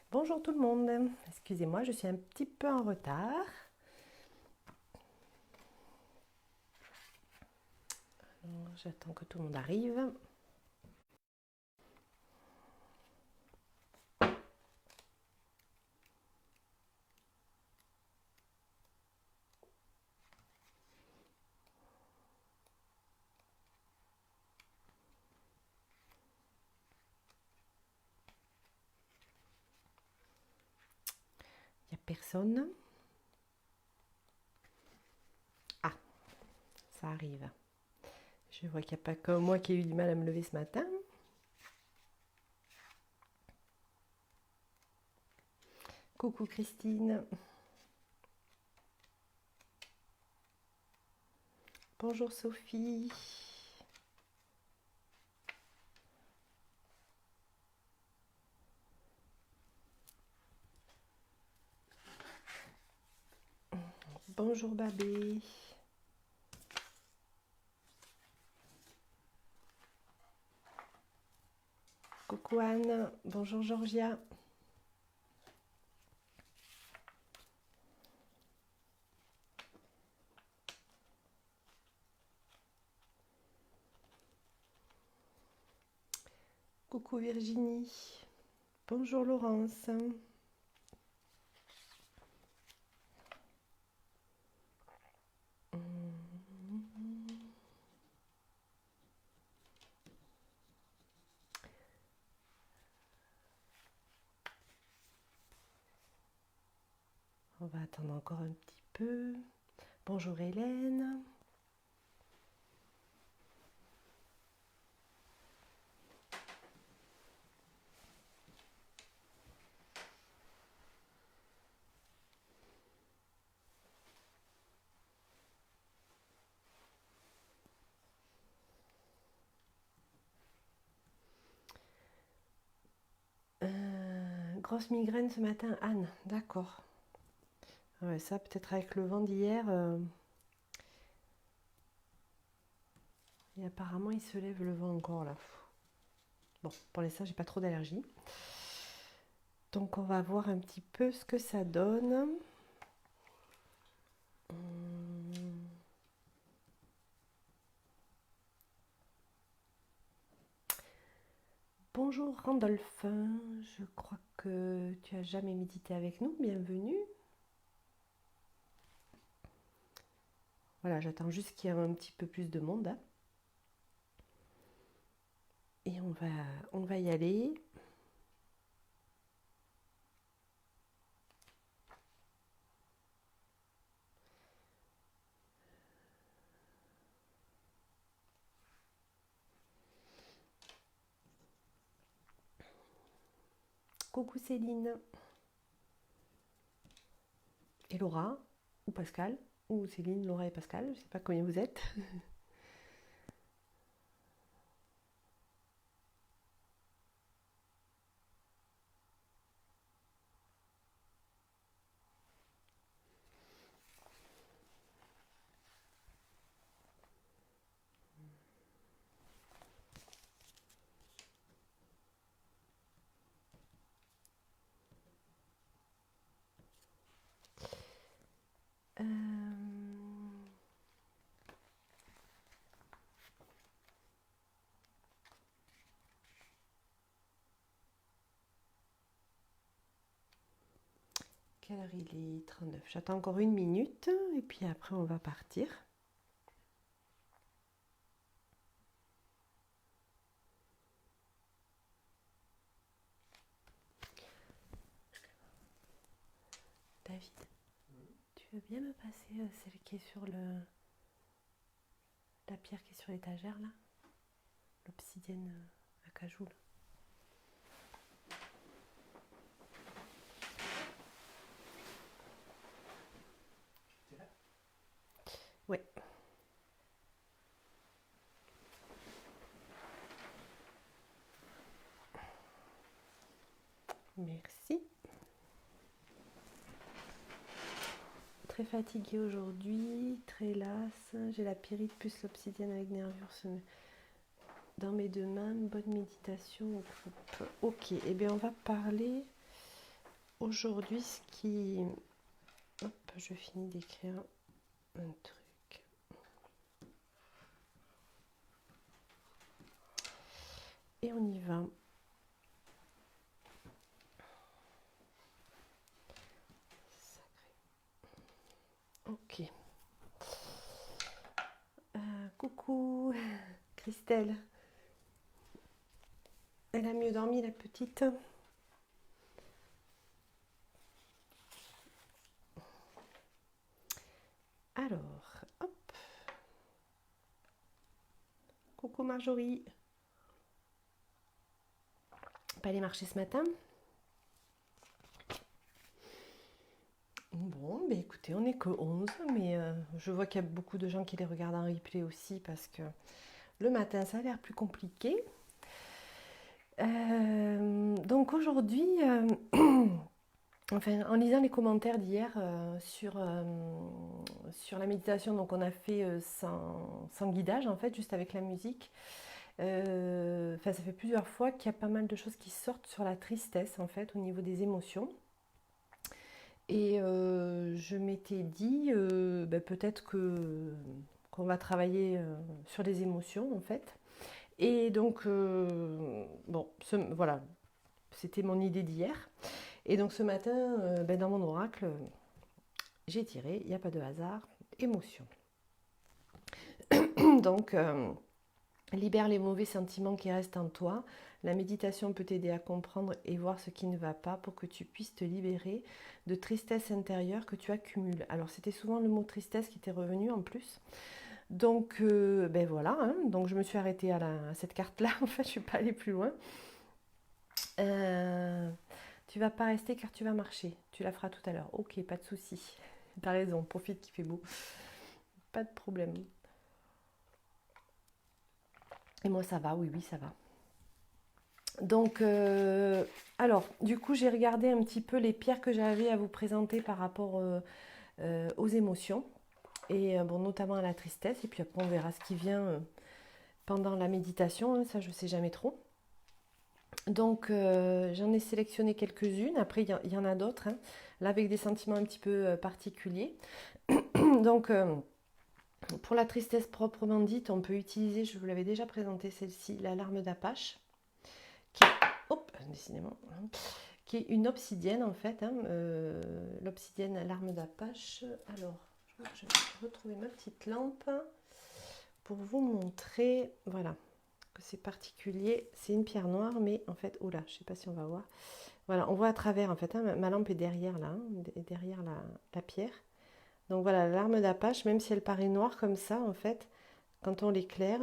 Bonjour tout le monde, excusez-moi, je suis un petit peu en retard. J'attends que tout le monde arrive. Il n'y a personne. Ah, ça arrive. Je vois qu'il n'y a pas que moi qui ai eu du mal à me lever ce matin. Coucou Christine. Bonjour Sophie. Bonjour Babé. Coucou Anne. Bonjour Georgia. Coucou Virginie. Bonjour Laurence. On va attendre encore un petit peu. Bonjour Hélène. Grosse migraine ce matin, Anne, d'accord. Ouais, ça peut-être avec le vent d'hier. Et apparemment il se lève le vent encore là. Bon, pour l'instant j'ai pas trop d'allergie. Donc on va voir un petit peu ce que ça donne. Bonjour Randolph, je crois que tu as jamais médité avec nous, bienvenue. Voilà, j'attends juste qu'il y ait un petit peu plus de monde. Hein. Et on va y aller. Coucou Céline. Et Laura, ou Pascal, ou Céline, Laura et Pascal, je ne sais pas combien vous êtes. Euh, Quelle heure il est? 39. J'attends encore une minute et puis après on va partir. David, tu veux bien me passer celle qui est sur la pierre qui est sur l'étagère là? L'obsidienne à cajou là. Ouais. Merci. Très fatiguée aujourd'hui, très lasse. J'ai la pyrite plus l'obsidienne avec nervures dans mes deux mains. Bonne méditation au groupe. Ok, et bien on va parler aujourd'hui, ce qui... Hop, je finis d'écrire un truc. Et on y va. Ok. Coucou, Christelle. Elle a mieux dormi, la petite? Alors, hop. Coucou Marjorie. Pas aller marcher ce matin? Bon, ben écoutez, on n'est que 11, mais je vois qu'il y a beaucoup de gens qui les regardent en replay aussi parce que le matin, ça a l'air plus compliqué. Donc aujourd'hui, enfin, en lisant les commentaires d'hier sur la méditation, donc on a fait sans guidage en fait, juste avec la musique. Enfin, ça fait plusieurs fois qu'il y a pas mal de choses qui sortent sur la tristesse en fait, au niveau des émotions. Et je m'étais dit, ben, peut-être qu'on va travailler sur les émotions en fait. Et donc, bon, voilà, c'était mon idée d'hier. Et donc ce matin, ben, dans mon oracle, j'ai tiré, il n'y a pas de hasard, émotion. Donc, libère les mauvais sentiments qui restent en toi. La méditation peut t'aider à comprendre et voir ce qui ne va pas pour que tu puisses te libérer de tristesse intérieure que tu accumules. Alors c'était souvent le mot tristesse qui était revenu en plus. Donc ben voilà, hein. Donc je me suis arrêtée à cette carte-là. En fait, je ne suis pas allée plus loin. Tu vas pas rester car tu vas marcher. Tu la feras tout à l'heure. Ok, pas de souci. T'as raison, profite qu'il fait beau. Pas de problème. Et moi ça va, oui, oui, ça va. Donc, alors, du coup, j'ai regardé un petit peu les pierres que j'avais à vous présenter par rapport aux émotions, et bon, notamment à la tristesse, et puis après, on verra ce qui vient pendant la méditation, hein, ça, je ne sais jamais trop. Donc, j'en ai sélectionné quelques-unes, après, il y en a d'autres, hein, là, avec des sentiments un petit peu particuliers. Donc, pour la tristesse proprement dite, on peut utiliser, je vous l'avais déjà présenté celle-ci, l'alarme d'Apache, qui est, hop, décidément, hein, qui est une obsidienne en fait, hein, l'obsidienne larme d'Apache. Alors, je vais retrouver ma petite lampe pour vous montrer, voilà, que c'est particulier. C'est une pierre noire, mais en fait, oh là, je sais pas si on va voir. Voilà, on voit à travers en fait, hein, ma lampe est derrière là, hein, derrière la pierre. Donc voilà, la larme d'Apache, même si elle paraît noire comme ça, en fait, quand on l'éclaire,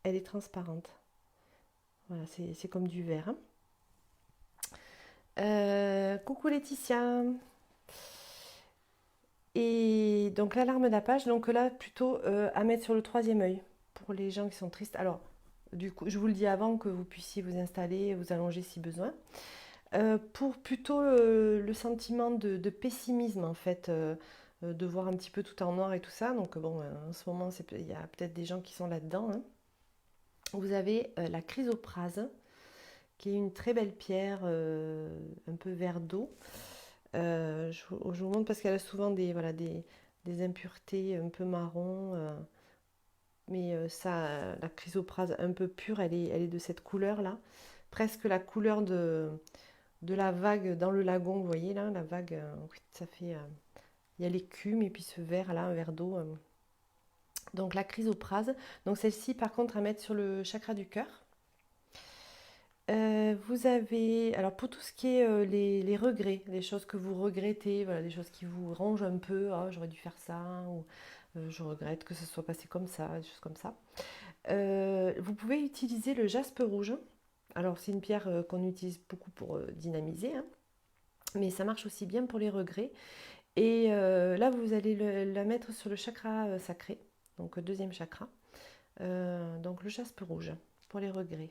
elle est transparente. Voilà, c'est comme du verre. Hein. Coucou Laetitia. Et donc l'alarme d'Apache, donc là plutôt à mettre sur le troisième œil pour les gens qui sont tristes. Alors du coup, je vous le dis avant que vous puissiez vous installer, vous allonger si besoin. Pour plutôt le sentiment de pessimisme en fait, de voir un petit peu tout en noir et tout ça. Donc bon, en ce moment, il y a peut-être des gens qui sont là-dedans. Hein. Vous avez la chrysoprase, qui est une très belle pierre, un peu vert d'eau. Je vous montre parce qu'elle a souvent voilà, des impuretés un peu marron. Mais la chrysoprase un peu pure, elle est de cette couleur-là. Presque la couleur de la vague dans le lagon, vous voyez là, la vague, ça fait... il y a l'écume et puis ce vert là, un verre d'eau. Donc la chrysoprase. Donc celle-ci par contre à mettre sur le chakra du cœur. Vous avez, alors pour tout ce qui est les regrets, les choses que vous regrettez, voilà, les choses qui vous rongent un peu, oh, j'aurais dû faire ça, ou je regrette que ce soit passé comme ça, des choses comme ça. Vous pouvez utiliser le jaspe rouge. Alors c'est une pierre qu'on utilise beaucoup pour dynamiser, hein, mais ça marche aussi bien pour les regrets. Et là, vous allez la mettre sur le chakra sacré, donc deuxième chakra. Donc le jaspe rouge pour les regrets.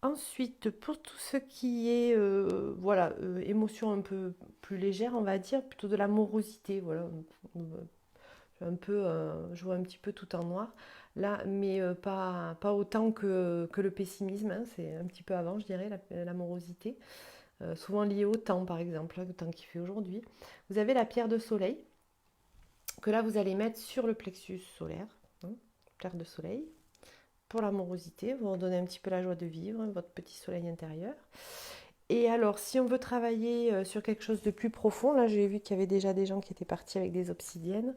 Ensuite, pour tout ce qui est voilà, émotion un peu plus légère, on va dire, plutôt de la morosité, voilà, un peu, je vois un petit peu tout en noir là, mais pas autant que le pessimisme, hein, c'est un petit peu avant, je dirais, la morosité. souvent liées au temps par exemple, le temps qu'il fait aujourd'hui. Vous avez la pierre de soleil, que là vous allez mettre sur le plexus solaire, hein, pierre de soleil, pour l'amorosité, vous redonnez un petit peu la joie de vivre, hein, votre petit soleil intérieur. Et alors, si on veut travailler sur quelque chose de plus profond, là j'ai vu qu'il y avait déjà des gens qui étaient partis avec des obsidiennes.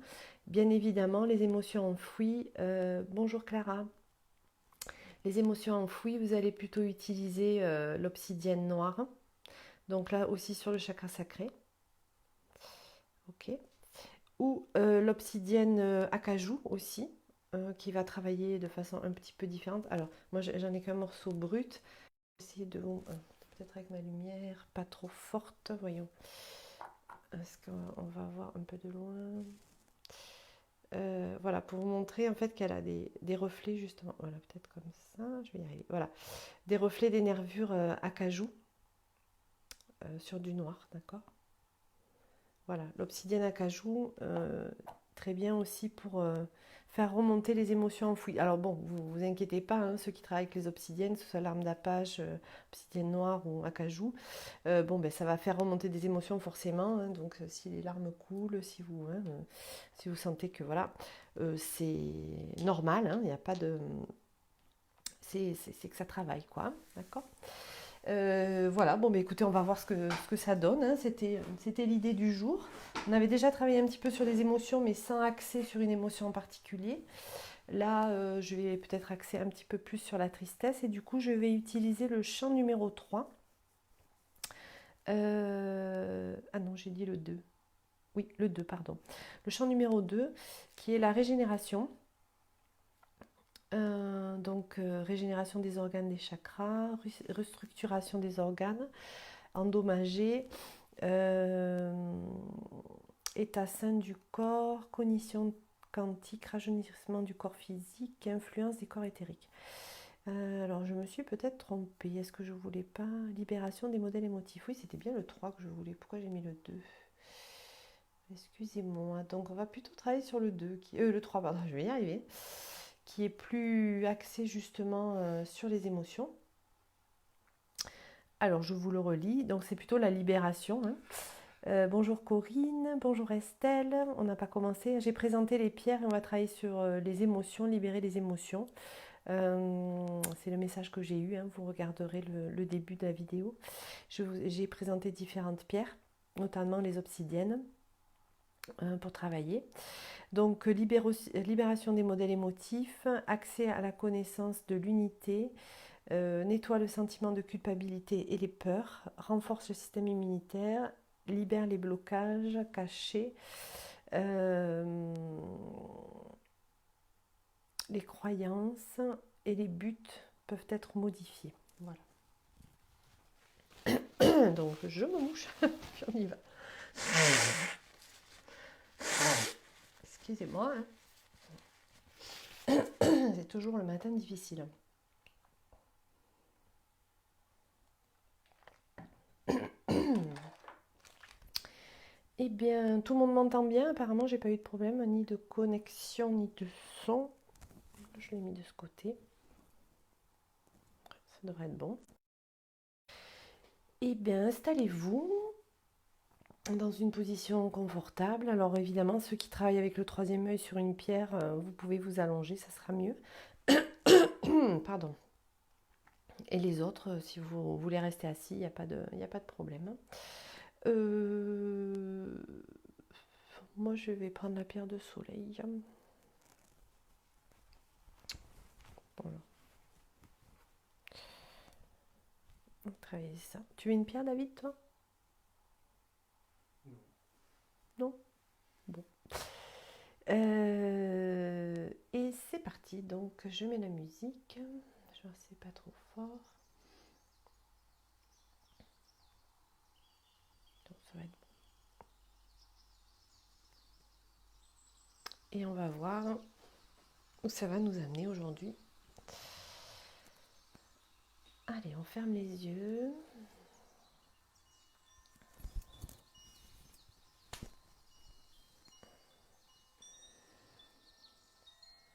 Bien évidemment, les émotions enfouies. Bonjour Clara. Les émotions enfouies, vous allez plutôt utiliser l'obsidienne noire. Donc là aussi sur le chakra sacré. Ok. Ou l'obsidienne acajou aussi, qui va travailler de façon un petit peu différente. Alors, moi j'en ai qu'un morceau brut. Essayer de vous peut-être avec ma lumière pas trop forte, voyons. Est-ce qu'on va voir un peu de loin? Voilà, pour vous montrer en fait qu'elle a des reflets justement. Voilà, peut-être comme ça, je vais y arriver. Voilà, des reflets des nervures acajou sur du noir, d'accord? Voilà, l'obsidienne acajou, très bien aussi pour faire remonter les émotions enfouies. Alors bon, vous inquiétez pas, hein, ceux qui travaillent avec les obsidiennes, que ce soit l'arme d'Apache, obsidienne noire ou acajou, bon, ben, ça va faire remonter des émotions forcément. Hein, donc si les larmes coulent, si vous sentez que voilà, c'est normal, hein, il n'y a pas de... C'est que ça travaille, quoi, d'accord? Voilà, bon, bah, écoutez, on va voir ce que ça donne. Hein. C'était l'idée du jour. On avait déjà travaillé un petit peu sur les émotions, mais sans axer sur une émotion en particulier. Là, je vais peut-être axer un petit peu plus sur la tristesse. Et du coup, je vais utiliser le chant numéro 3. Ah non, j'ai dit le 2. Oui, le 2, pardon. Le chant numéro 2, qui est la régénération. Régénération des organes des chakras, restructuration des organes endommagés, euh, état sain du corps, cognition quantique, rajeunissement du corps physique, influence des corps éthériques. Alors je me suis peut-être trompée. Est-ce que je voulais pas libération des modèles émotifs? Oui, c'était bien le 3 que je voulais. Pourquoi j'ai mis le 2? Excusez-moi. Donc on va plutôt travailler sur le 2, le 3, pardon, je vais y arriver, qui est plus axé justement sur les émotions. Alors je vous le relis. Donc c'est plutôt la libération. Hein. Bonjour Corinne, bonjour Estelle. On n'a pas commencé. J'ai présenté les pierres et on va travailler sur les émotions, libérer les émotions. C'est le message que j'ai eu. Hein. Vous regarderez le début de la vidéo. J'ai présenté différentes pierres, notamment les obsidiennes, pour travailler. Donc libération des modèles émotifs, accès à la connaissance de l'unité, nettoie le sentiment de culpabilité et les peurs, renforce le système immunitaire, libère les blocages cachés, les croyances et les buts peuvent être modifiés. Voilà. Donc je me mouche, puis on y va. Excusez-moi. Hein. C'est toujours le matin difficile. Eh bien, tout le monde m'entend bien. Apparemment, j'ai pas eu de problème, ni de connexion, ni de son. Je l'ai mis de ce côté. Ça devrait être bon. Eh bien, installez-vous dans une position confortable. Alors évidemment, ceux qui travaillent avec le troisième œil sur une pierre, vous pouvez vous allonger, ça sera mieux. Pardon. Et les autres, si vous voulez rester assis, il n'y a pas de problème. Moi, je vais prendre la pierre de soleil. Voilà. On va travailler ça. Tu veux une pierre, David, toi? Non? Bon. Et c'est parti. Donc, je mets la musique. Je vois si c'est pas trop fort. Donc, ça va être bon. Et on va voir où ça va nous amener aujourd'hui. Allez, on ferme les yeux.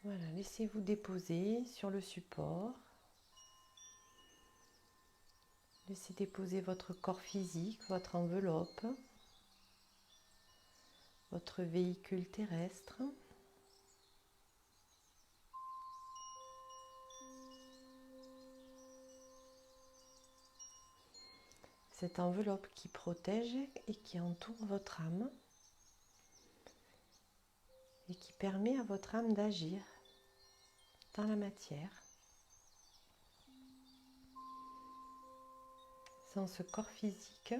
Voilà, laissez-vous déposer sur le support. Laissez déposer votre corps physique, votre enveloppe, votre véhicule terrestre. Cette enveloppe qui protège et qui entoure votre âme et qui permet à votre âme d'agir dans la matière. Sans ce corps physique,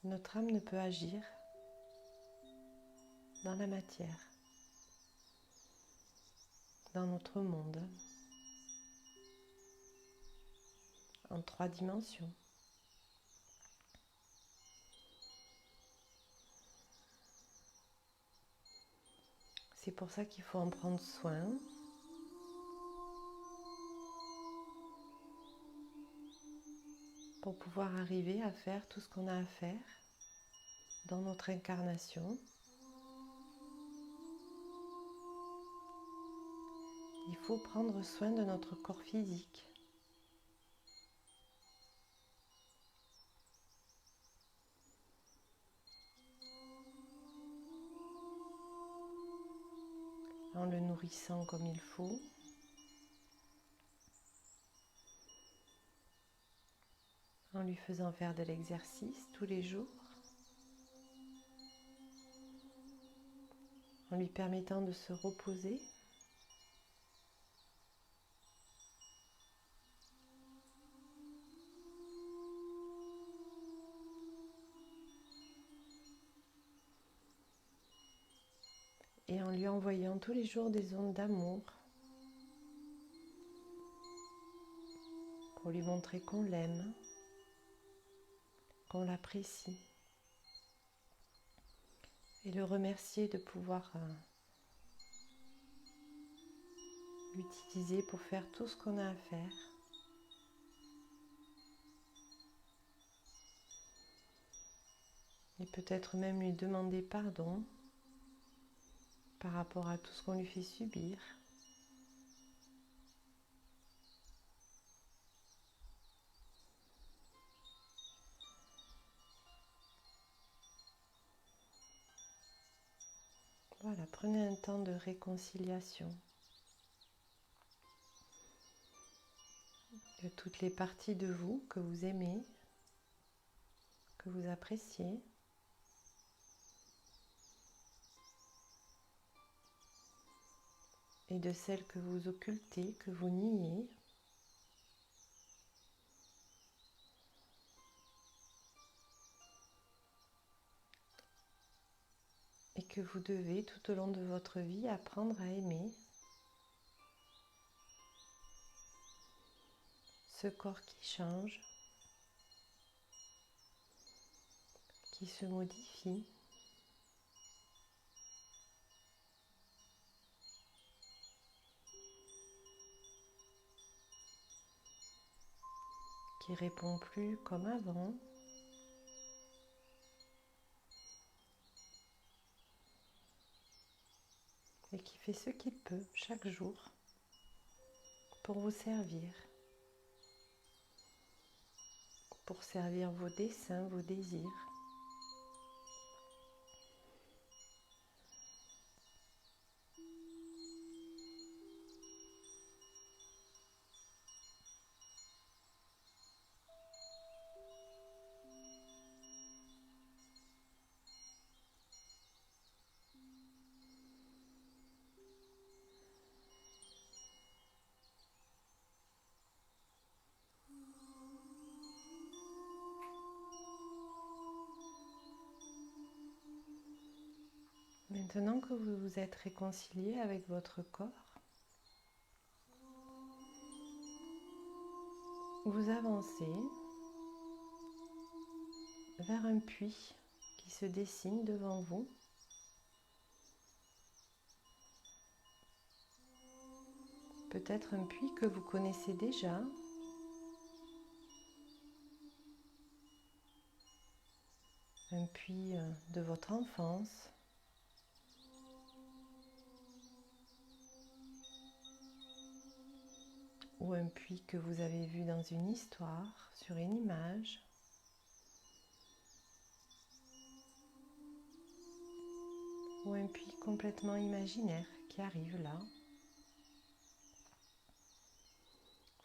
notre âme ne peut agir dans la matière, dans notre monde, en 3 dimensions. C'est pour ça qu'il faut en prendre soin. Pour pouvoir arriver à faire tout ce qu'on a à faire dans notre incarnation. Il faut prendre soin de notre corps physique. En le nourrissant comme il faut. En lui faisant faire de l'exercice tous les jours. En lui permettant de se reposer. Et en lui envoyant tous les jours des ondes d'amour pour lui montrer qu'on l'aime, qu'on l'apprécie et le remercier de pouvoir l'utiliser pour faire tout ce qu'on a à faire. Et peut-être même lui demander pardon par rapport à tout ce qu'on lui fait subir. Voilà, prenez un temps de réconciliation de toutes les parties de vous que vous aimez, que vous appréciez. Et de celles que vous occultez, que vous niez. Et que vous devez tout au long de votre vie apprendre à aimer. Ce corps qui change, qui se modifie. Qui répond plus comme avant. Et qui fait ce qu'il peut chaque jour pour vous servir. Pour servir vos desseins, vos désirs. Maintenant que vous vous êtes réconcilié avec votre corps, vous avancez vers un puits qui se dessine devant vous. Peut-être un puits que vous connaissez déjà. Un puits de votre enfance. ou un puits que vous avez vu dans une histoire, sur une image. Ou un puits complètement imaginaire qui arrive là.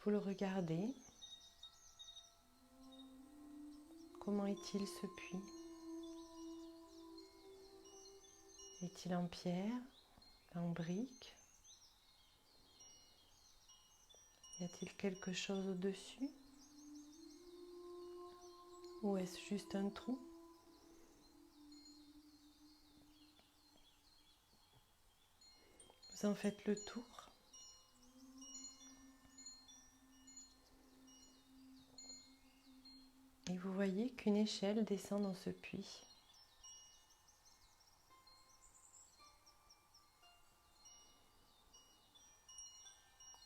Vous le regardez. Comment est-il ce puits? Est-il en pierre, en brique? Y a-t-il quelque chose au-dessus? Ou est-ce juste un trou? Vous en faites le tour. Et vous voyez qu'une échelle descend dans ce puits.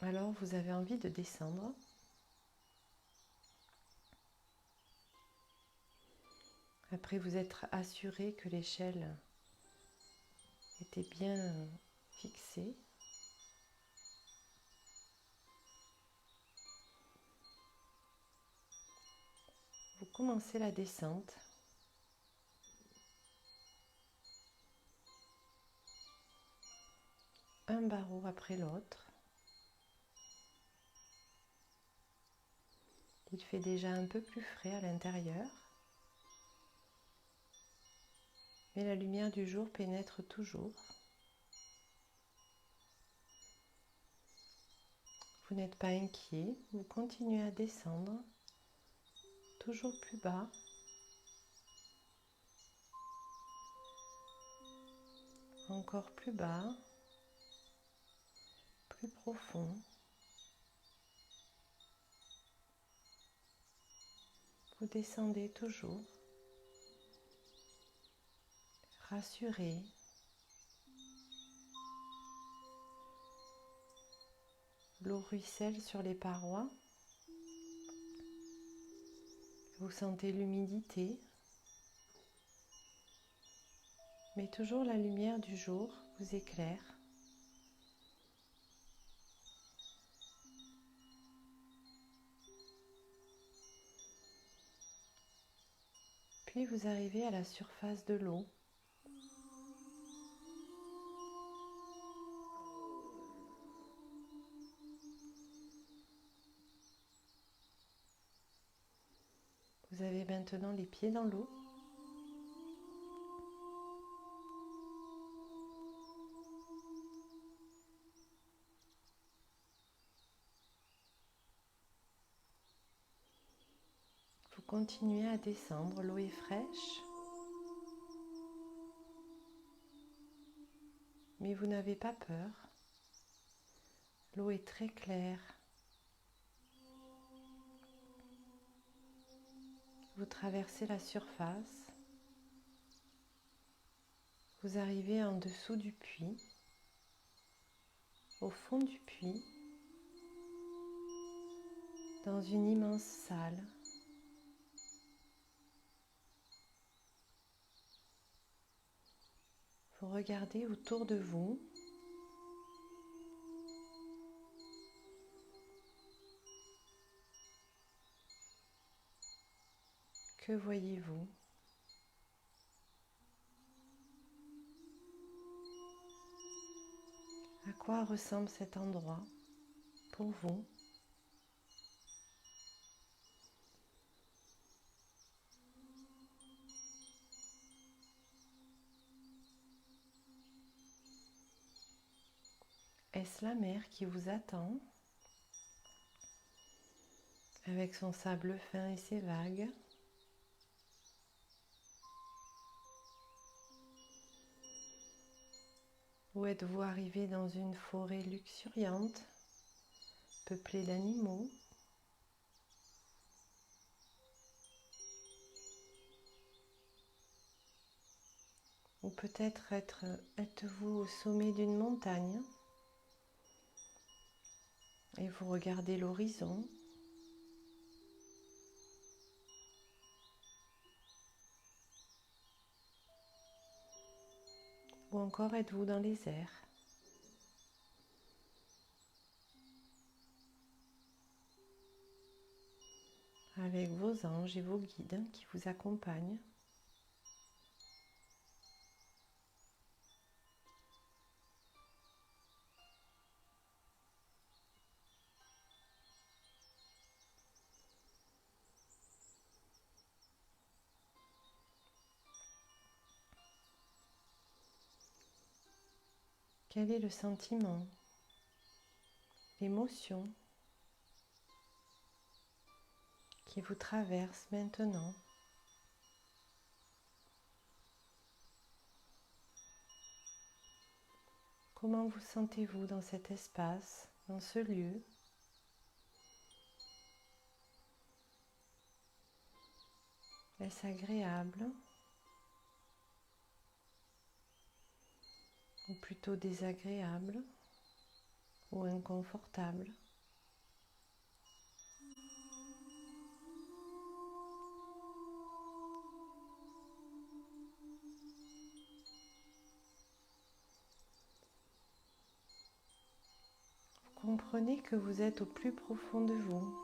Alors vous avez envie de descendre. Après vous être assuré que l'échelle était bien fixée. Vous commencez la descente. Un barreau après l'autre. Il fait déjà un peu plus frais à l'intérieur. Mais la lumière du jour pénètre toujours. Vous n'êtes pas inquiet, vous continuez à descendre, toujours plus bas. Encore plus bas, plus profond. Vous descendez toujours, rassuré. L'eau ruisselle sur les parois. Vous sentez l'humidité. Mais toujours la lumière du jour vous éclaire. Puis vous arrivez à la surface de l'eau. Vous avez maintenant les pieds dans l'eau. Vous continuez à descendre, l'eau est fraîche. Mais vous n'avez pas peur. L'eau est très claire. Vous traversez la surface. Vous arrivez en dessous du puits, au fond du puits, dans une immense salle. Vous regardez autour de vous. Que voyez-vous? À quoi ressemble cet endroit pour vous? Est-ce la mer qui vous attend avec son sable fin et ses vagues? Ou êtes-vous arrivé dans une forêt luxuriante, peuplée d'animaux? Ou peut-être êtes-vous au sommet d'une montagne et vous regardez l'horizon? Ou encore êtes-vous dans les airs? avec vos anges et vos guides qui vous accompagnent. Quel est le sentiment, l'émotion qui vous traverse maintenant? Comment vous sentez-vous dans cet espace, dans ce lieu? Est-ce agréable ou plutôt désagréable ou inconfortable? Comprenez que vous êtes au plus profond de vous.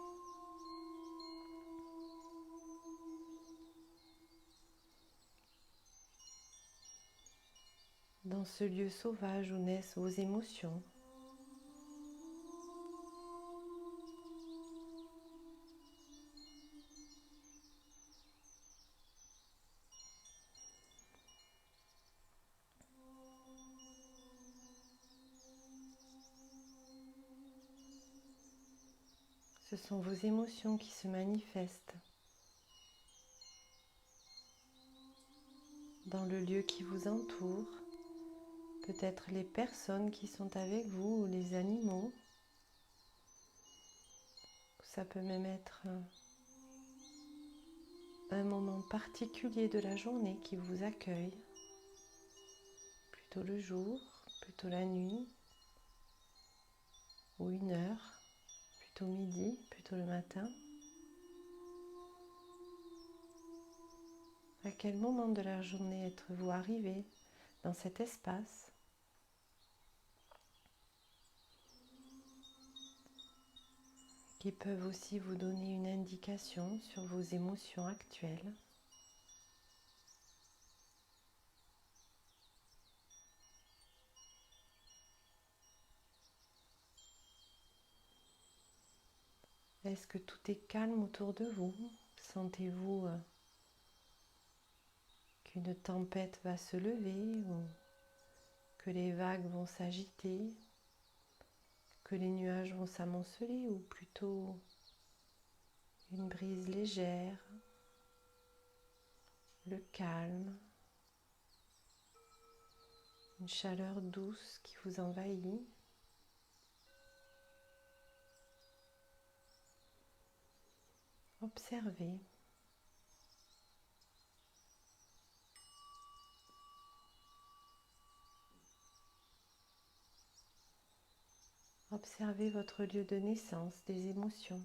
Dans ce lieu sauvage où naissent vos émotions. Ce sont vos émotions qui se manifestent dans le lieu qui vous entoure, peut-être les personnes qui sont avec vous ou les animaux. Ça peut même être un moment particulier de la journée qui vous accueille, plutôt le jour, plutôt la nuit, ou une heure, plutôt midi, plutôt le matin. À quel moment de la journée êtes-vous arrivé dans cet espace? Qui peuvent aussi vous donner une indication sur vos émotions actuelles. Est-ce que tout est calme autour de vous? Sentez-vous qu'une tempête va se lever ou que les vagues vont s'agiter, que les nuages vont s'amonceler ou plutôt une brise légère, le calme, une chaleur douce qui vous envahit? Observez. Observez votre lieu de naissance des émotions.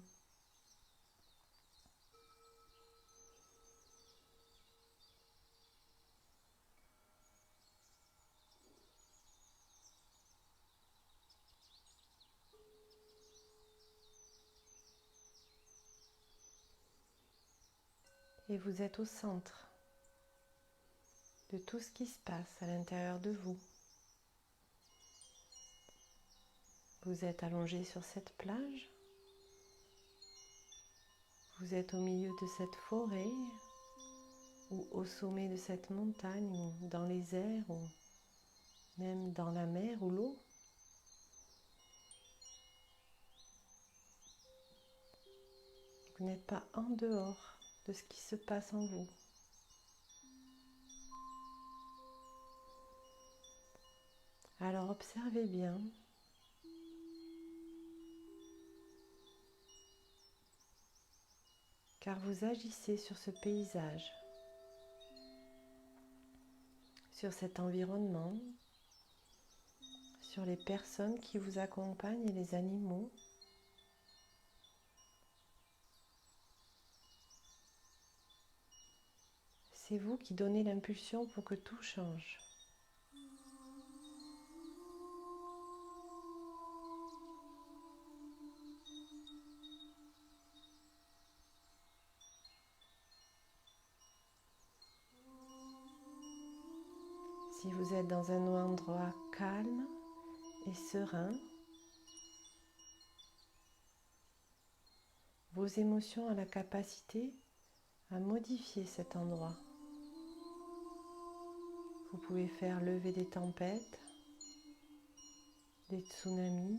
Et vous êtes au centre de tout ce qui se passe à l'intérieur de vous. Vous êtes allongé sur cette plage. Vous êtes au milieu de cette forêt ou au sommet de cette montagne ou dans les airs ou même dans la mer ou l'eau. Vous n'êtes pas en dehors de ce qui se passe en vous. Alors observez bien. Car vous agissez sur ce paysage, sur cet environnement, sur les personnes qui vous accompagnent et les animaux. C'est vous qui donnez l'impulsion pour que tout change. Si vous êtes dans un endroit calme et serein, vos émotions ont la capacité à modifier cet endroit. Vous pouvez faire lever des tempêtes, des tsunamis,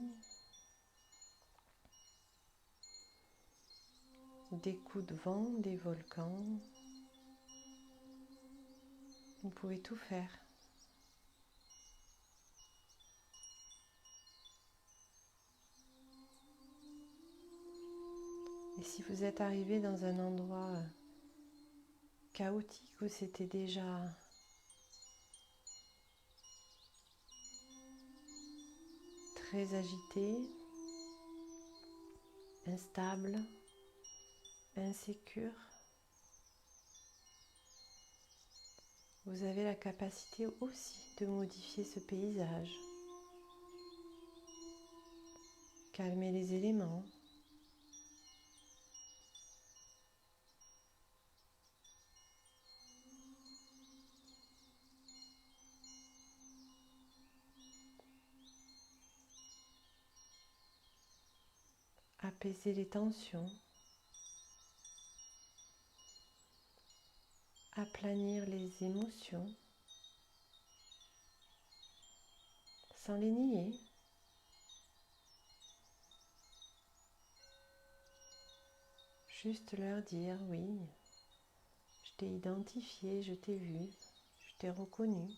des coups de vent, des volcans. Vous pouvez tout faire. Et si vous êtes arrivé dans un endroit chaotique où c'était déjà très agité, instable, insécure, vous avez la capacité aussi de modifier ce paysage, calmer les éléments, apaiser les tensions, aplanir les émotions sans les nier. Juste leur dire oui, je t'ai identifié, je t'ai vu, je t'ai reconnu.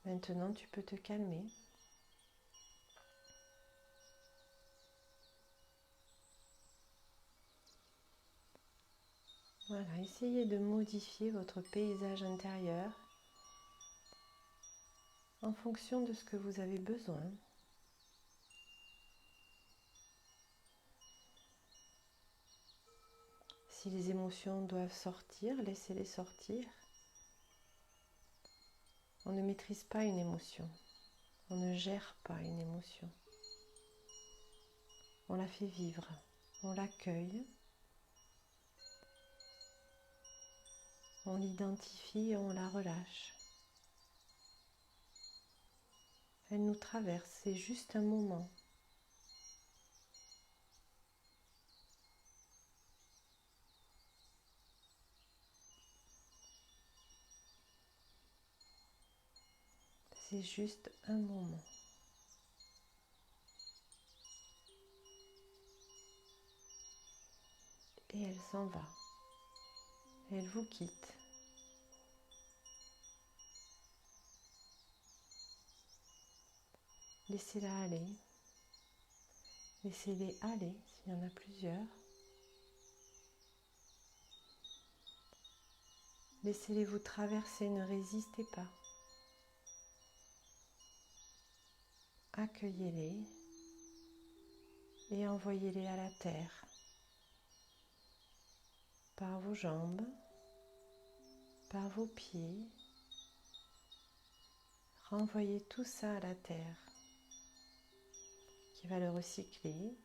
Maintenant, tu peux te calmer. Voilà, essayez de modifier votre paysage intérieur en fonction de ce que vous avez besoin. Si les émotions doivent sortir, laissez-les sortir. On ne maîtrise pas une émotion, on ne gère pas une émotion. On la fait vivre, on l'accueille, on l'identifie et on la relâche. Elle nous traverse, c'est juste un moment. C'est juste un moment. Et elle s'en va. Elle vous quitte. Laissez-la aller. Laissez-les aller s'il y en a plusieurs. Laissez-les vous traverser, ne résistez pas. Accueillez-les et envoyez-les à la terre par vos jambes, par vos pieds. Renvoyez tout ça à la terre qui va le recycler.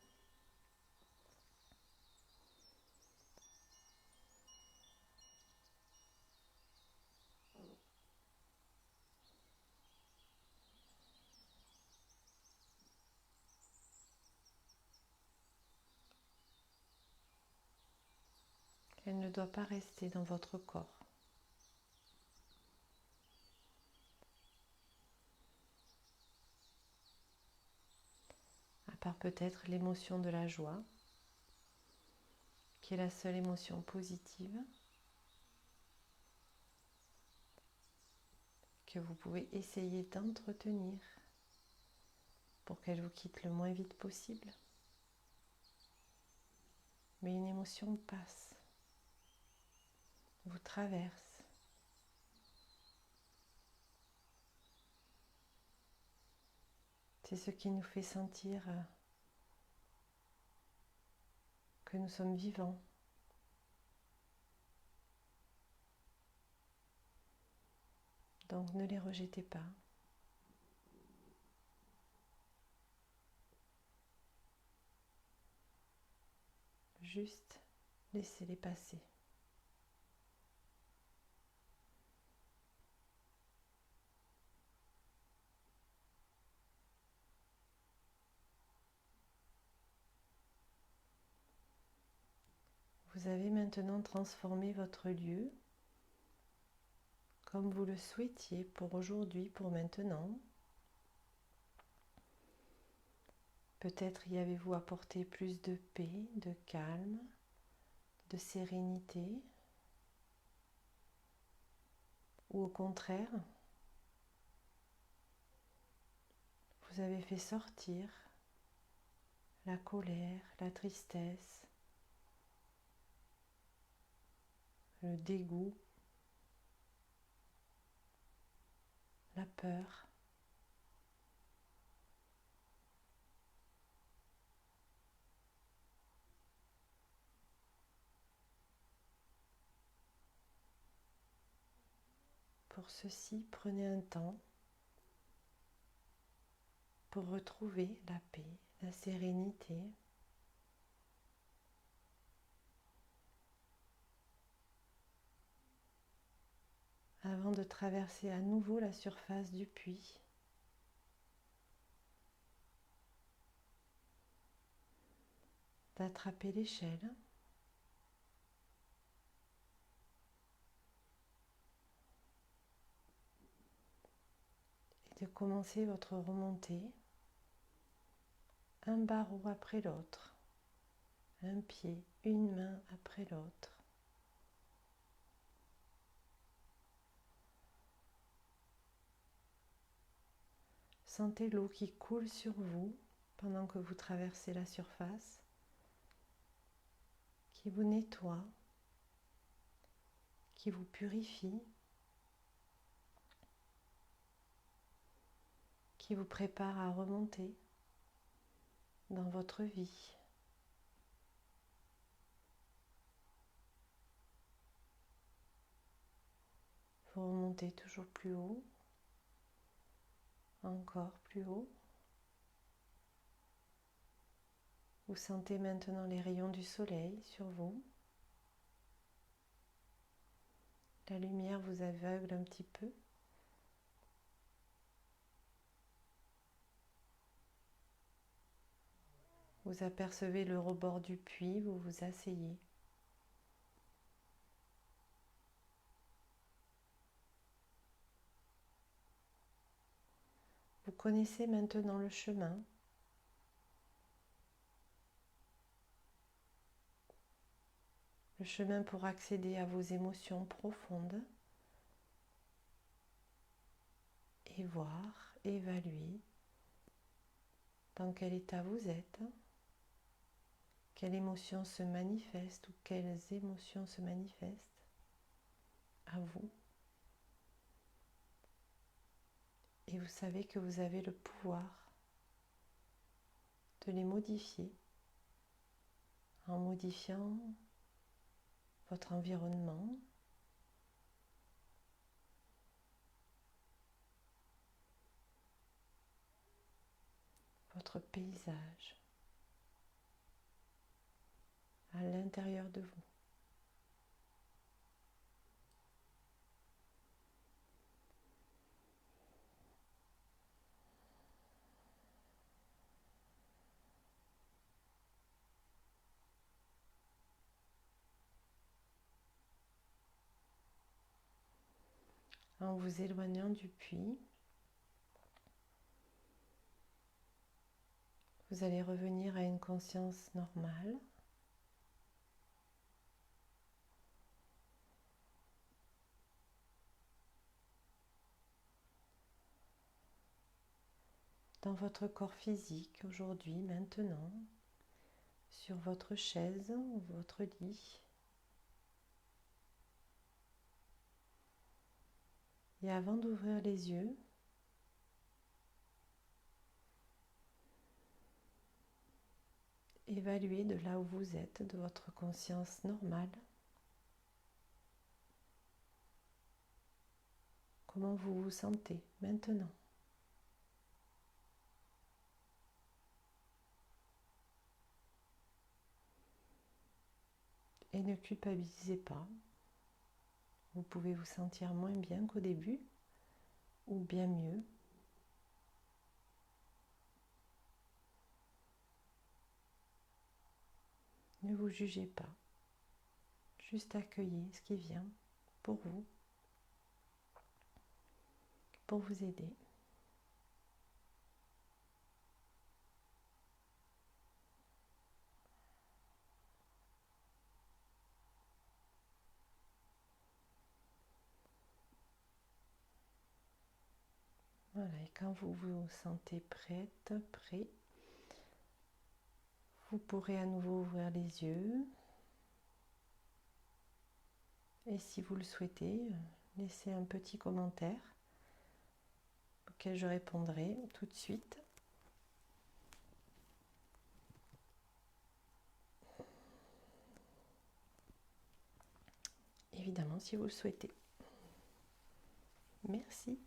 Elle ne doit pas rester dans votre corps. À part peut-être l'émotion de la joie, qui est la seule émotion positive que vous pouvez essayer d'entretenir pour qu'elle vous quitte le moins vite possible. Mais une émotion passe, vous traverse. C'est ce qui nous fait sentir que nous sommes vivants. Donc ne les rejetez pas. Juste laissez-les passer. Vous avez maintenant transformé votre lieu comme vous le souhaitiez pour aujourd'hui, pour maintenant. Peut-être y avez-vous apporté plus de paix, de calme, de sérénité, ou au contraire, vous avez fait sortir la colère, la tristesse, le dégoût, la peur. Pour ceci, prenez un temps pour retrouver la paix, la sérénité. Avant de traverser à nouveau la surface du puits. D'attraper l'échelle. Et de commencer votre remontée, un barreau après l'autre, un pied, une main après l'autre. Sentez l'eau qui coule sur vous pendant que vous traversez la surface, qui vous nettoie, qui vous purifie, qui vous prépare à remonter dans votre vie. Vous remontez toujours plus haut, encore plus haut. Vous sentez maintenant les rayons du soleil sur vous. La lumière vous aveugle un petit peu. Vous apercevez le rebord du puits, vous vous asseyez. Vous connaissez maintenant le chemin. Le chemin pour accéder à vos émotions profondes et voir, évaluer dans quel état vous êtes, quelle émotion se manifeste ou quelles émotions se manifestent à vous. Et vous savez que vous avez le pouvoir de les modifier en modifiant votre environnement, votre paysage à l'intérieur de vous. En vous éloignant du puits, vous allez revenir à une conscience normale. Dans votre corps physique, aujourd'hui, maintenant, sur votre chaise ou votre lit. Et avant d'ouvrir les yeux, évaluez de là où vous êtes, de votre conscience normale, comment vous vous sentez maintenant. Et ne culpabilisez pas. Vous pouvez vous sentir moins bien qu'au début, ou bien mieux. Ne vous jugez pas. Juste accueillez ce qui vient pour vous, pour vous aider. Voilà, et quand vous vous sentez prête, prêt, vous pourrez à nouveau ouvrir les yeux. Et si vous le souhaitez, laissez un petit commentaire auquel je répondrai tout de suite. Évidemment, si vous le souhaitez. Merci.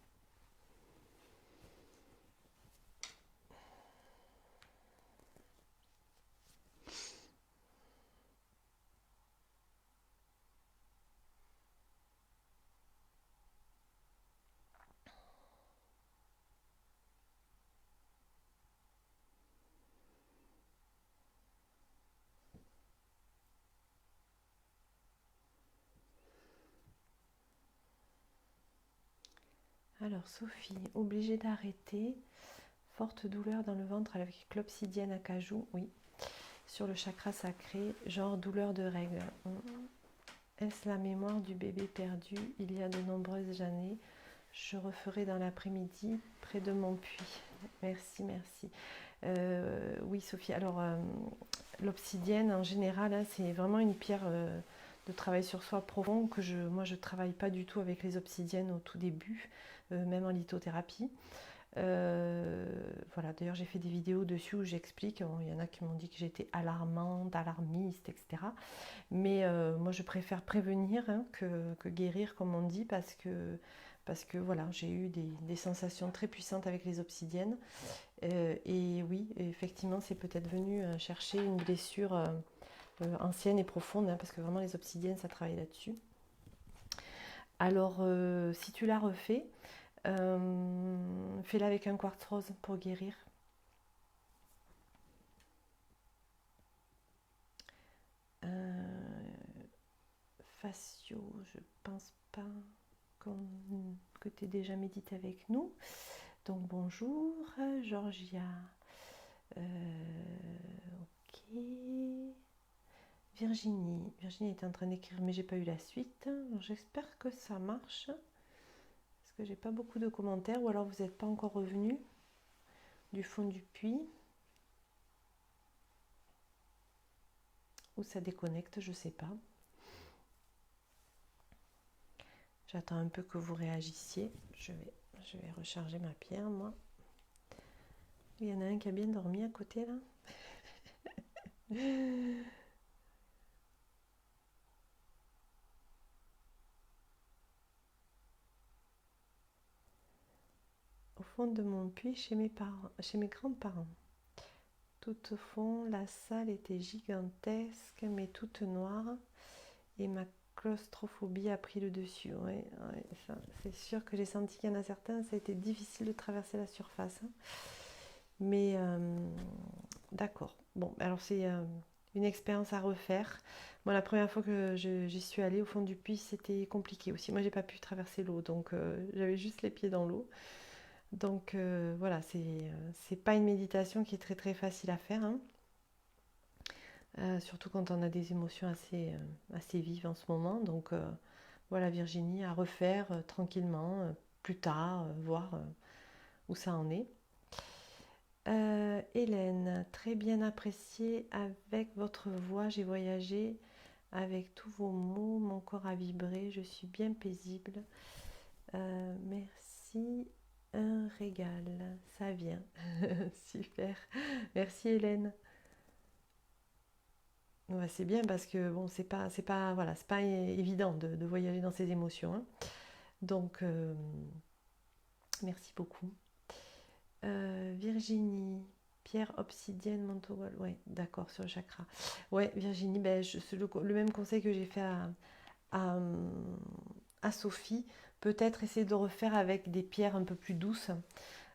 Alors Sophie, obligée d'arrêter. Forte douleur dans le ventre avec l'obsidienne à cajou, oui. Sur le chakra sacré, genre douleur de règles. Est-ce la mémoire du bébé perdu il y a de nombreuses années? Je referai dans l'après-midi près de mon puits. Merci, merci. Oui Sophie, alors l'obsidienne en général, hein, c'est vraiment une pierre de travail sur soi profond que moi je travaille pas du tout avec les obsidiennes au tout début, même en lithothérapie. Voilà, d'ailleurs j'ai fait des vidéos dessus où j'explique, il y en a qui m'ont dit que j'étais alarmante, alarmiste, etc. Mais moi je préfère prévenir hein, que guérir comme on dit parce que voilà, j'ai eu des sensations très puissantes avec les obsidiennes. Et oui, effectivement c'est peut-être venu chercher une blessure ancienne et profonde hein, parce que vraiment les obsidiennes ça travaille là-dessus. Alors si tu l'as refait, fais-la avec un quartz rose pour guérir. Facio, je pense pas que tu aies déjà médité avec nous. Donc bonjour, Georgia. Ok. Virginie. Virginie est en train d'écrire, mais j'ai pas eu la suite. J'espère que ça marche. Parce que j'ai pas beaucoup de commentaires, ou alors vous n'êtes pas encore revenu du fond du puits. Ou ça déconnecte, je sais pas. J'attends un peu que vous réagissiez. Je vais recharger ma pierre, moi. Il y en a un qui a bien dormi à côté, là. Au fond de mon puits, chez mes grands-parents. Tout au fond, la salle était gigantesque, mais toute noire. Et ma claustrophobie a pris le dessus. Ouais, c'est sûr que j'ai senti qu'il y en a certains, ça a été difficile de traverser la surface. Hein. Mais d'accord. Bon, alors c'est une expérience à refaire. Moi, la première fois que j'y suis allée au fond du puits, c'était compliqué aussi. Moi, j'ai pas pu traverser l'eau, donc j'avais juste les pieds dans l'eau. Donc voilà, c'est pas une méditation qui est très très facile à faire. Hein. Surtout quand on a des émotions assez vives en ce moment. Donc voilà Virginie, à refaire tranquillement, plus tard, voir où ça en est. Hélène, très bien apprécié avec votre voix, j'ai voyagé avec tous vos mots, mon corps a vibré, je suis bien paisible. Merci, un régal, ça vient. Super, merci Hélène. Ouais, c'est bien parce que bon, voilà, c'est pas évident de voyager dans ses émotions. Hein. Donc, merci beaucoup. Virginie, Pierre obsidienne, manteau, ouais, d'accord, sur le chakra. Ouais, Virginie, ben, c'est le même conseil que j'ai fait à, à Sophie. Peut-être essayer de refaire avec des pierres un peu plus douces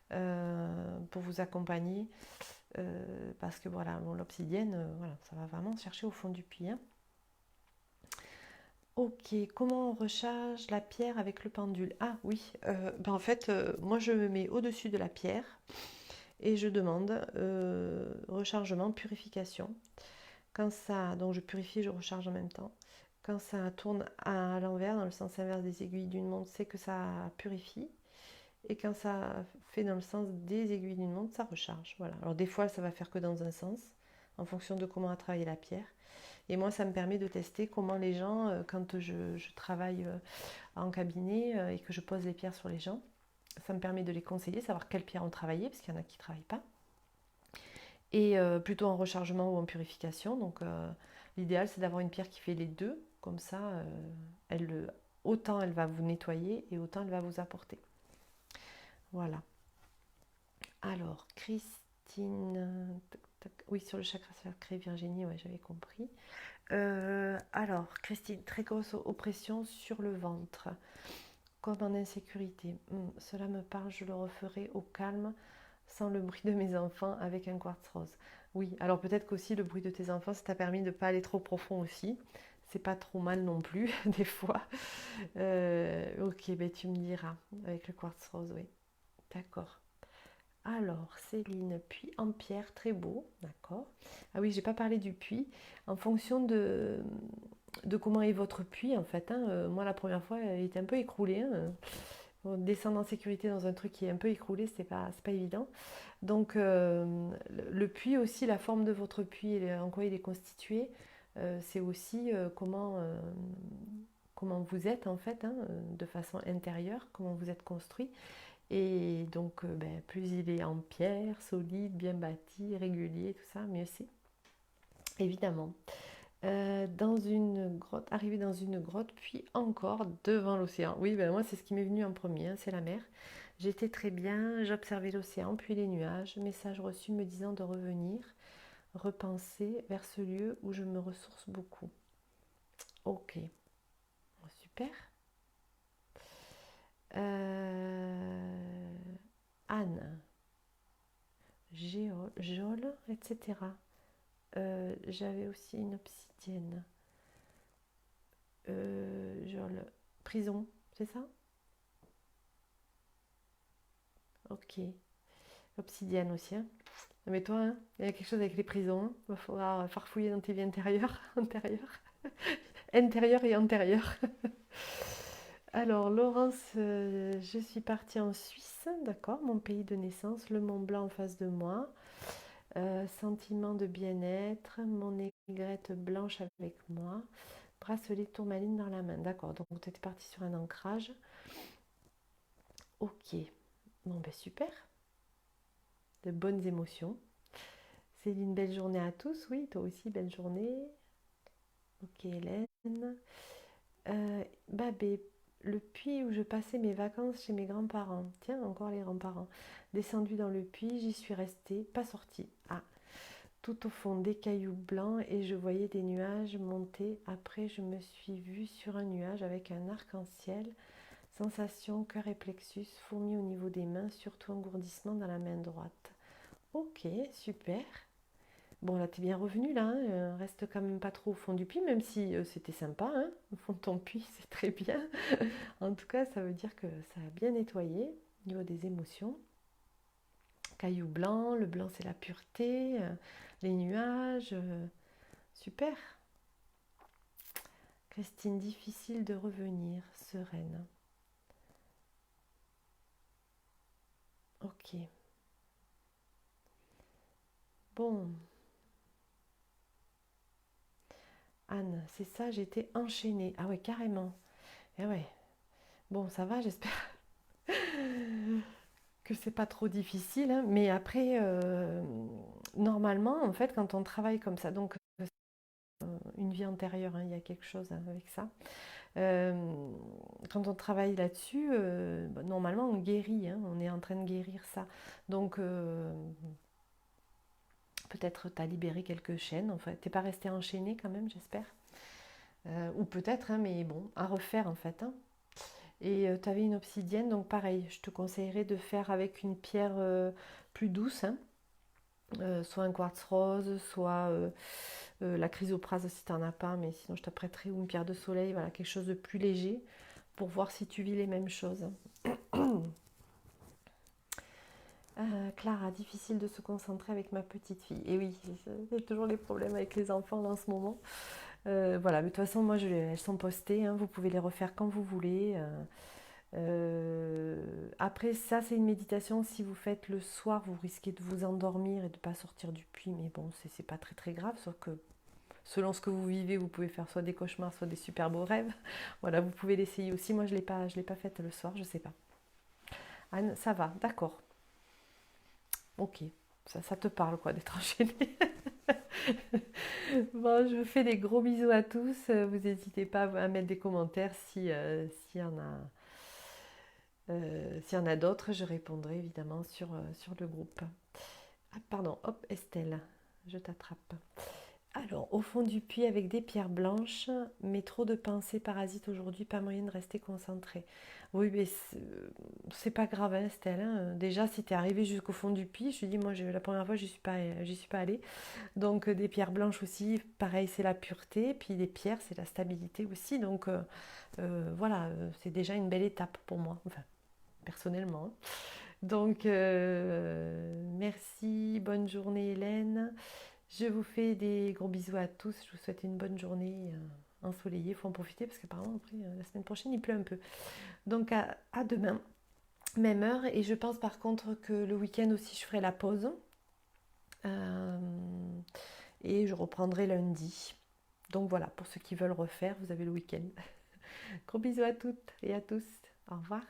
pour vous accompagner. Parce que voilà, bon, l'obsidienne, voilà, ça va vraiment chercher au fond du puits, hein. Ok, comment on recharge la pierre avec le pendule? Ah oui, ben en fait, moi je me mets au-dessus de la pierre et je demande rechargement, purification. Quand ça, donc je purifie, je recharge en même temps. Quand ça tourne à l'envers, dans le sens inverse des aiguilles d'une montre, c'est que ça purifie. Et quand ça fait dans le sens des aiguilles d'une montre, ça recharge. Voilà. Alors des fois, ça va faire que dans un sens, en fonction de comment a travaillé la pierre. Et moi, ça me permet de tester comment les gens, quand je travaille en cabinet et que je pose les pierres sur les gens, ça me permet de les conseiller, savoir quelles pierres ont travaillé, parce qu'il y en a qui ne travaillent pas. Et plutôt en rechargement ou en purification. Donc l'idéal, c'est d'avoir une pierre qui fait les deux. Comme ça, autant elle va vous nettoyer et autant elle va vous apporter. Voilà. Alors, Christine, tac, tac. Oui, sur le chakra sacré, Virginie, ouais, j'avais compris. Alors, Christine, très grosse oppression sur le ventre, comme en insécurité. Cela me parle, je le referai au calme, sans le bruit de mes enfants, avec un quartz rose. Oui, alors peut-être qu'aussi le bruit de tes enfants, ça t'a permis de ne pas aller trop profond aussi. C'est pas trop mal non plus, des fois. Ok, ben tu me diras, avec le quartz rose, oui. D'accord. Alors, Céline, puits en pierre, très beau, d'accord. Ah oui, j'ai pas parlé du puits. En fonction de comment est votre puits, en fait, hein, moi, la première fois, il était un peu écroulé, hein. Descendre en sécurité dans un truc qui est un peu écroulé, c'est pas évident. Donc, le puits aussi, la forme de votre puits et en quoi il est constitué, c'est aussi comment vous êtes, en fait, hein, de façon intérieure, comment vous êtes construit. Et donc, ben, plus il est en pierre, solide, bien bâti, régulier, tout ça, mieux c'est. Évidemment. Dans une grotte, arrivé dans une grotte, puis encore devant l'océan. Oui, ben moi, c'est ce qui m'est venu en premier, hein, c'est la mer. J'étais très bien, j'observais l'océan, puis les nuages. Message reçu me disant de revenir, repenser vers ce lieu où je me ressource beaucoup. Ok, super. Anne, Géole, etc. J'avais aussi une obsidienne. Genre prison, c'est ça? Ok. Obsidienne aussi, hein. Mais toi, hein, il y a quelque chose avec les prisons, hein. Il va falloir farfouiller dans tes vies intérieures, intérieures et antérieures. Alors, Laurence, je suis partie en Suisse, d'accord, mon pays de naissance, le Mont Blanc en face de moi. Sentiment de bien-être, mon aigrette blanche avec moi. Bracelet tourmaline dans la main. D'accord, donc tu étais parti sur un ancrage. Ok, bon ben super, de bonnes émotions. C'est une belle journée à tous, oui, toi aussi, belle journée. Ok, Hélène. Babé, le puits où je passais mes vacances chez mes grands-parents. Tiens, encore les grands-parents. Descendu dans le puits, j'y suis restée, pas sortie. Ah, tout au fond des cailloux blancs et je voyais des nuages monter. Après, je me suis vue sur un nuage avec un arc-en-ciel. Sensation, cœur et plexus, fourmis au niveau des mains, surtout engourdissement dans la main droite. Ok, super. Bon, là, t'es bien revenu, là, hein, reste quand même pas trop au fond du puits, même si c'était sympa, hein. Au fond de ton puits, c'est très bien. En tout cas, ça veut dire que ça a bien nettoyé au niveau des émotions. Caillou blanc, le blanc c'est la pureté, les nuages, super. Christine, difficile de revenir, sereine. Ok. Bon, Anne, c'est ça, j'étais enchaînée. Ah ouais, carrément. Eh ouais. Bon, ça va, j'espère que c'est pas trop difficile, hein. Mais après, normalement, en fait, quand on travaille comme ça, donc une vie antérieure, hein, il y a quelque chose hein, avec ça. Euh, Quand on travaille là-dessus, bah, normalement, on guérit, hein, on est en train de guérir ça. Donc, Peut-être tu as libéré quelques chaînes. Enfin, t'es pas resté enchaîné quand même, j'espère. Ou peut-être, hein, mais bon, à refaire en fait. Hein. Et tu avais une obsidienne, donc pareil, je te conseillerais de faire avec une pierre plus douce. Hein. Soit un quartz rose, soit la chrysoprase si tu n'en as pas, mais sinon je t'apprêterai ou une pierre de soleil, voilà, quelque chose de plus léger pour voir si tu vis les mêmes choses. Clara, difficile de se concentrer avec ma petite fille. Et oui, j'ai toujours les problèmes avec les enfants là, en ce moment. Voilà, mais de toute façon, moi, elles sont postées, hein, vous pouvez les refaire quand vous voulez. Après, ça, c'est une méditation. Si vous faites le soir, vous risquez de vous endormir et de ne pas sortir du puits, mais bon, c'est pas très très grave, sauf que selon ce que vous vivez, vous pouvez faire soit des cauchemars, soit des super beaux rêves. Voilà, vous pouvez l'essayer aussi. Moi, je l'ai pas faite le soir, je sais pas. Anne, ça va, d'accord. Ok, ça te parle quoi d'être enchaînée. Bon, je vous fais des gros bisous à tous. Vous n'hésitez pas à mettre des commentaires s'il y en a, s'il y en a d'autres. Je répondrai évidemment sur le groupe. Ah, pardon, hop, Estelle, je t'attrape. Alors, au fond du puits avec des pierres blanches, mais trop de pensées parasites aujourd'hui, pas moyen de rester concentré. Oui, mais c'est pas grave, hein, Estelle. Hein. Déjà, si tu es arrivé jusqu'au fond du puits, je te dis, moi, la première fois, j'y suis pas allée. Donc, des pierres blanches aussi, pareil, c'est la pureté. Puis les pierres, c'est la stabilité aussi. Donc, voilà, c'est déjà une belle étape pour moi, enfin, personnellement. Hein. Donc, merci, bonne journée, Hélène. Je vous fais des gros bisous à tous. Je vous souhaite une bonne journée ensoleillée. Il faut en profiter parce qu'apparemment, après, la semaine prochaine, il pleut un peu. Donc, à demain, même heure. Et je pense par contre que le week-end aussi, je ferai la pause. Euh, et je reprendrai lundi. Donc voilà, pour ceux qui veulent refaire, vous avez le week-end. Gros bisous à toutes et à tous. Au revoir.